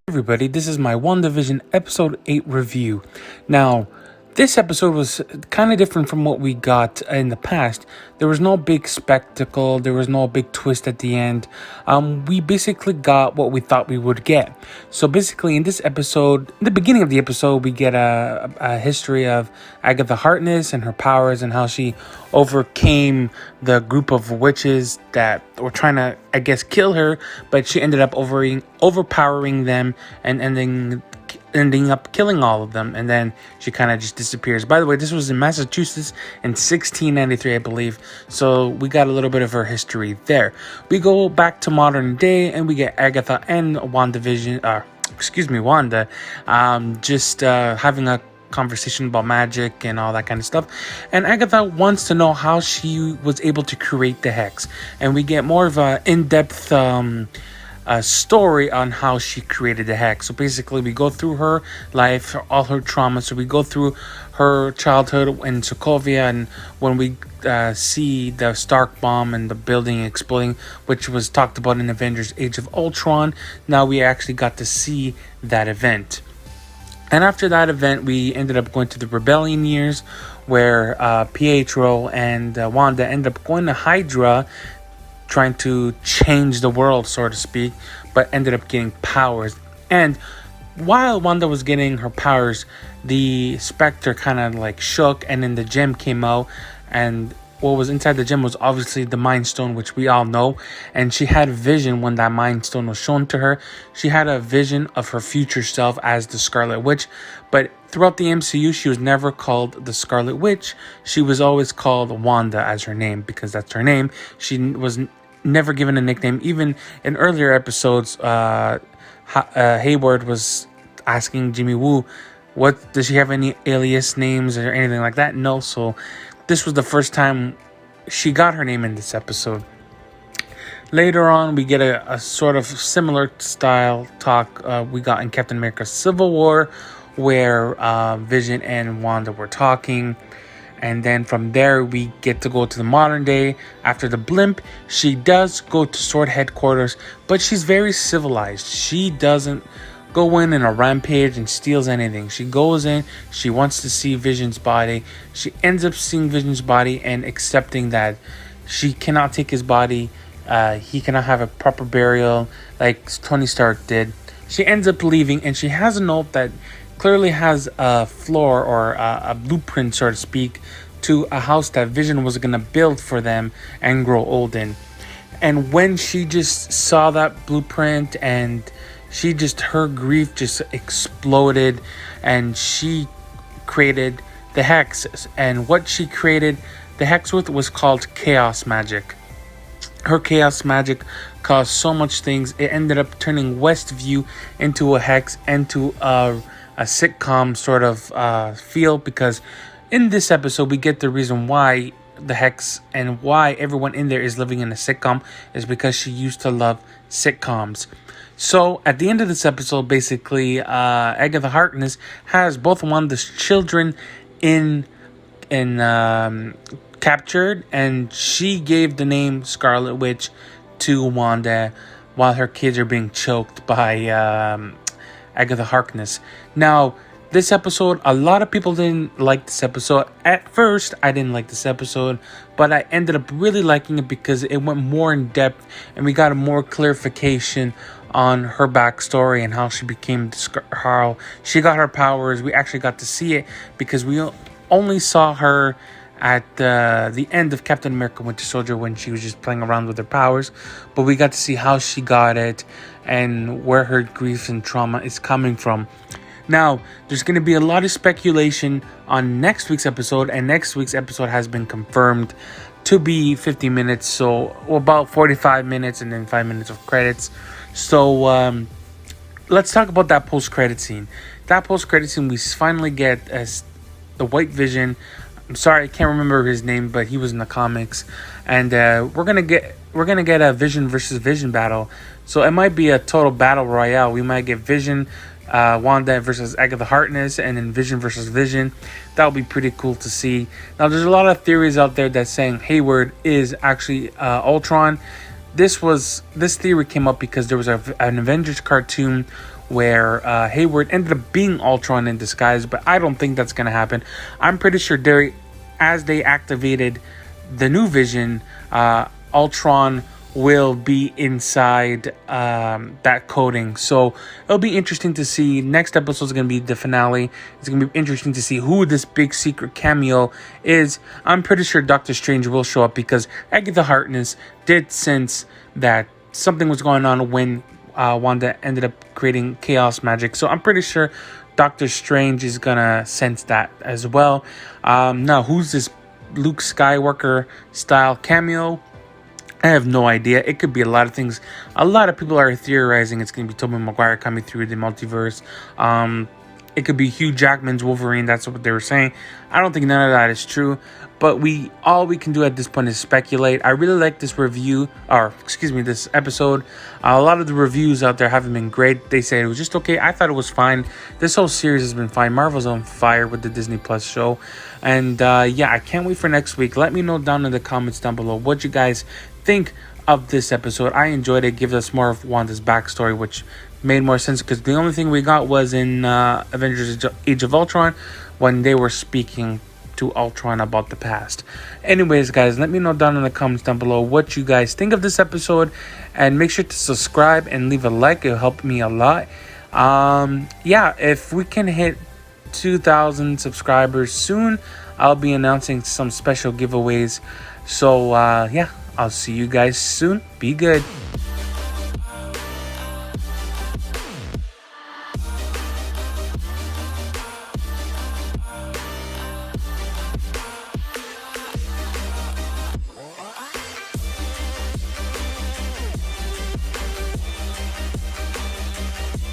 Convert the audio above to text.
Everybody, this is my WandaVision episode 8 review. Now, this episode was kind of different from what we got in the past. There was no big spectacle, there was no big twist at the end. We basically got what we thought we would get. So basically in this episode, in the beginning of the episode, we get a history of Agatha Harkness and her powers and how she overcame the group of witches that were trying to, I guess, kill her, but she ended up overpowering them and ending up killing all of them, and then she kind of just disappears. By the way, this was in Massachusetts in 1693, I believe, so we got a little bit of her history there. We go back to modern day and we get Agatha and Wanda, having a conversation about magic and all that kind of stuff, and Agatha wants to know how she was able to create the hex, and we get more of a in-depth a story on how she created the hex. So basically we go through her life, all her trauma. So we go through her childhood in Sokovia, and when we see the Stark bomb and the building exploding, which was talked about in Avengers Age of Ultron, now we actually got to see that event. And after that event, we ended up going to the Rebellion years, where Pietro and Wanda ended up going to Hydra, trying to change the world, so to speak, but ended up getting powers. And while Wanda was getting her powers, the Spectre kind of like shook, and then the gem came out, and what was inside the gem was obviously the Mind Stone, which we all know. And she had a vision when that Mind Stone was shown to her. She had a vision of her future self as the Scarlet Witch, but throughout the MCU, she was never called the Scarlet Witch. She was always called Wanda as her name, because that's her name. She was never given a nickname. Even in earlier episodes, Hayward was asking Jimmy Woo, what does she have any alias names or anything like that? No. So this was the first time she got her name in this episode. Later on, we get a sort of similar style talk we got in Captain America Civil War, where Vision and Wanda were talking. And then from there, we get to go to the modern day. After the blimp, she does go to Sword headquarters, but she's very civilized. She doesn't go in a rampage and steals anything. She goes in, she wants to see Vision's body. She ends up seeing Vision's body and accepting that she cannot take his body. He cannot have a proper burial like Tony Stark did. She ends up leaving, and she has a note that clearly has a floor or a blueprint, so to speak, to a house that Vision was going to build for them and grow old in. And when she just saw that blueprint, and her grief just exploded, and she created the hex. And what she created the hex with was called chaos magic. Her chaos magic caused so much things, it ended up turning Westview into a hex, into a sitcom sort of feel, because in this episode we get the reason why the hex and why everyone in there is living in a sitcom is because she used to love sitcoms. So at the end of this episode, basically Agatha Harkness has both Wanda's children in captured, and she gave the name Scarlet Witch to Wanda while her kids are being choked by Agatha Harkness. Now, this episode, a lot of people didn't like this episode. At first, I didn't like this episode, but I ended up really liking it because it went more in depth, and we got a more clarification on her backstory and how she became, how she got her powers. We actually got to see it because we only saw her at the end of Captain America Winter Soldier when she was just playing around with her powers, but we got to see how she got it and where her grief and trauma is coming from. Now, there's going to be a lot of speculation on next week's episode, and next week's episode has been confirmed to be 50 minutes, so about 45 minutes and then 5 minutes of credits. So let's talk about that post-credit scene. That post-credit scene, we finally get as the White Vision. I'm sorry, I can't remember his name, but he was in the comics, and we're gonna get a Vision versus Vision battle. So it might be a total battle royale. We might get Vision, Wanda versus Agatha Harkness, and then Vision versus Vision. That would be pretty cool to see. Now, there's a lot of theories out there that's saying Hayward is actually Ultron. This theory came up because there was an Avengers cartoon where Hayward ended up being Ultron in disguise, but I don't think that's going to happen. I'm pretty sure as they activated the new Vision, Ultron will be inside that coding. So it'll be interesting to see. Next episode is going to be the finale. It's going to be interesting to see who this big secret cameo is. I'm pretty sure Doctor Strange will show up because Agatha Harkness did sense that something was going on when Wanda ended up creating chaos magic. So I'm pretty sure Doctor Strange is going to sense that as well. Now, who's this Luke Skywalker style cameo? I have no idea. It could be a lot of things. A lot of people are theorizing it's going to be Tobey Maguire coming through the multiverse. It could be Hugh Jackman's Wolverine. That's what they were saying. I don't think none of that is true. But all we can do at this point is speculate. I really like this this episode. A lot of the reviews out there haven't been great. They say it was just okay. I thought it was fine. This whole series has been fine. Marvel's on fire with the Disney Plus show. And I can't wait for next week. Let me know down in the comments down below what you guys think of this episode. I enjoyed it. Gives us more of Wanda's backstory, which made more sense because the only thing we got was in Avengers Age of Ultron when they were speaking to Ultron about the past. Anyways, guys, let me know down in the comments down below what you guys think of this episode, and make sure to subscribe and leave a like. It'll help me a lot. If we can hit 2,000 subscribers soon, I'll be announcing some special giveaways. So I'll see you guys soon. Be good.